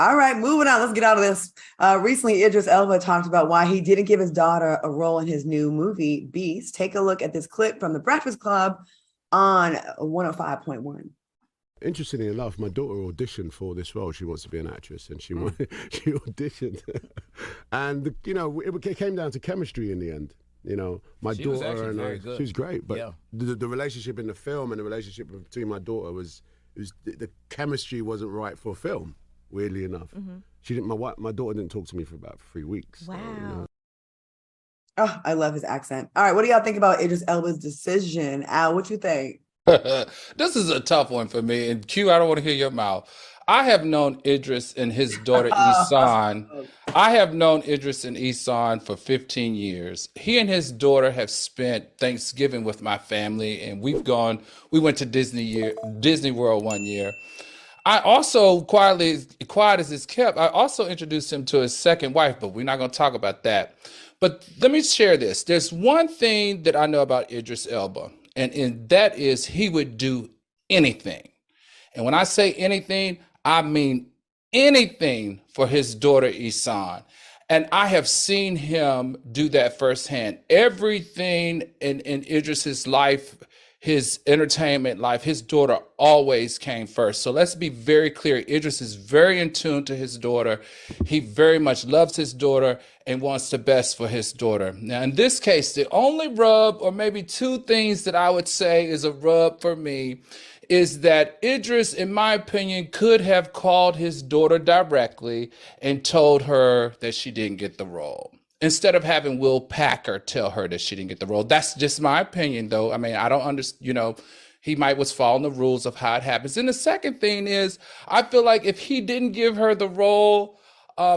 All right, moving on. Let's get out of this. Recently, Idris Elba talked about why he didn't give his daughter a role in his new movie, Beast. Take a look at this clip from The Breakfast Club on 105.1. Interestingly enough, my daughter auditioned for this role. She wants to be an actress, and she auditioned. And, you know, it came down to chemistry in the end. You know, my she was daughter and I, good. she was great. But yeah. the relationship in the film and the relationship between my daughter was the chemistry wasn't right for film, weirdly enough. She didn't. My daughter didn't talk to me for about 3 weeks. Wow. So, you know. Oh, I love his accent. All right, what do y'all think about Idris Elba's decision? Al, what you think? This is a tough one for me. And Q, I don't want to hear your mouth. I have known Idris and his daughter Isan. I have known Idris and Isan for 15 years. He and his daughter have spent Thanksgiving with my family, and we went to Disney World one year. I also, quiet as it's kept, I also introduced him to his second wife, but we're not going to talk about that. But let me share this. There's one thing that I know about Idris Elba, and that is he would do anything. And when I say anything, I mean anything for his daughter Isan. And I have seen him do that firsthand. Everything in Idris's life, his entertainment life, his daughter always came first. So let's be very clear. Idris is very in tune to his daughter. He very much loves his daughter and wants the best for his daughter. Now, in this case, the only rub, or maybe two things that I would say is a rub for me, is that Idris, in my opinion, could have called his daughter directly and told her that she didn't get the role, instead of having Will Packer tell her that she didn't get the role. That's just my opinion, though. I mean, I don't understand, you know, he might was following the rules of how it happens. And the second thing is, I feel like if he didn't give her the role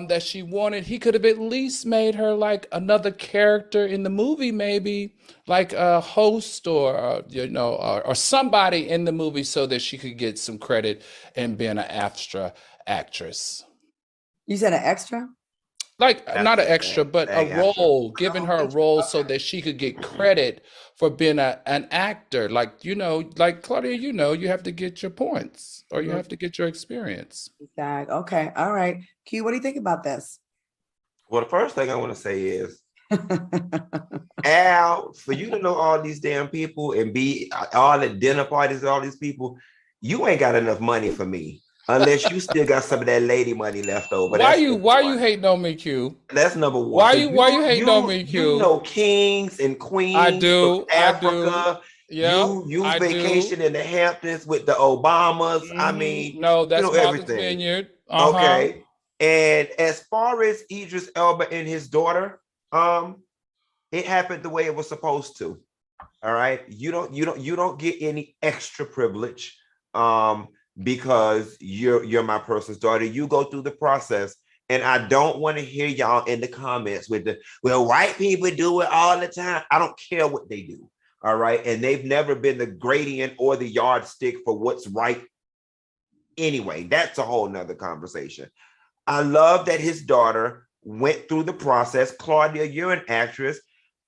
that she wanted, he could have at least made her like another character in the movie, maybe like a host or somebody in the movie, so that she could get some credit in being an extra actress. You said an extra? Like not an extra, but a role, giving her a role so that she could get credit for being an actor. Like, you know, like Claudia, you know, you have to get your points or you have to get your experience. Exactly. Okay. All right. Q, what do you think about this? Well, the first thing I want to say is, Al, for you to know all these damn people and be all at dinner parties, all these people, you ain't got enough money for me. Unless you still got some of that lady money left over. Why you hating on me, Q? That's number one. Why you hating on me, Q? You know kings and queens from Africa. Yeah, you vacation in the Hamptons with the Obamas. I mean, no, that's Martha's everything. Vineyard. Okay. And as far as Idris Elba and his daughter, it happened the way it was supposed to. All right. You don't get any extra privilege. Because you're my person's daughter. You go through the process, and I don't want to hear y'all in the comments with white people do it all the time. I don't care what they do, all right? And they've never been the gradient or the yardstick for what's right. Anyway, that's a whole nother conversation. I love that his daughter went through the process. Claudia, you're an actress.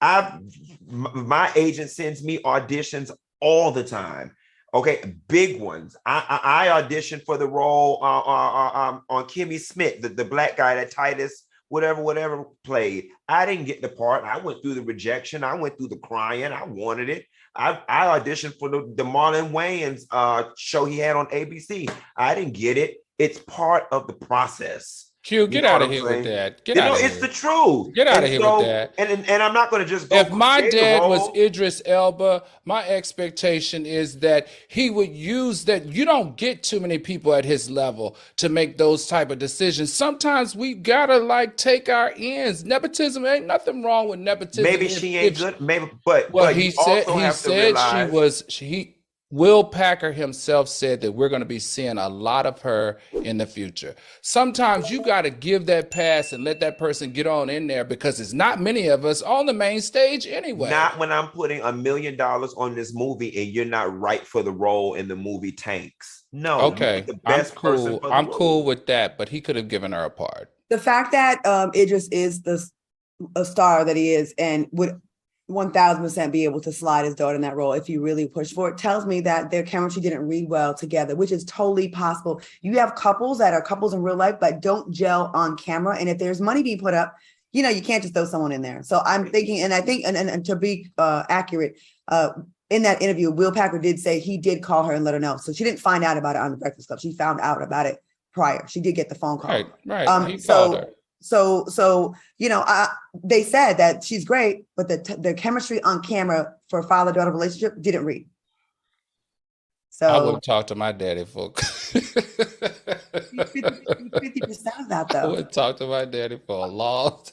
My agent sends me auditions all the time. Okay, big ones. I auditioned for the role on Kimmy Smith, the black guy that Titus, whatever played. I didn't get the part. I went through the rejection. I went through the crying. I wanted it. I auditioned for the Marlon Wayans show he had on ABC. I didn't get it. It's part of the process. Q, get out of here with that. Get out of here. It's the truth. Get out of here with that. And I'm not going to just go. If my dad was Idris Elba, my expectation is that he would use that. You don't get too many people at his level to make those type of decisions. Sometimes we gotta like take our ends. Nepotism, ain't nothing wrong with nepotism. Maybe she ain't good. Maybe, but he said Will Packer himself said that we're going to be seeing a lot of her in the future. Sometimes you got to give that pass and let that person get on in there, because it's not many of us on the main stage anyway. Not when I'm putting $1 million on this movie and you're not right for the role in the movie tanks. No. Okay. I'm cool. I'm cool with that, but he could have given her a part. The fact that Idris is a star that he is and would 1000% be able to slide his daughter in that role if you really push for it. Tells me that their chemistry didn't read well together, which is totally possible. You have couples that are couples in real life but don't gel on camera, and if there's money being put up, you know, you can't just throw someone in there. So I'm thinking, and I think, and to be accurate, in that interview, Will Packer did say he did call her and let her know. So she didn't find out about it on the Breakfast Club. She found out about it prior. She did get the phone call. Right. He called her. So you know, they said that she's great, but the chemistry on camera for father-daughter relationship didn't read. So I wouldn't talk to my daddy for 50% of that, I though. wouldn't talk to my daddy for a long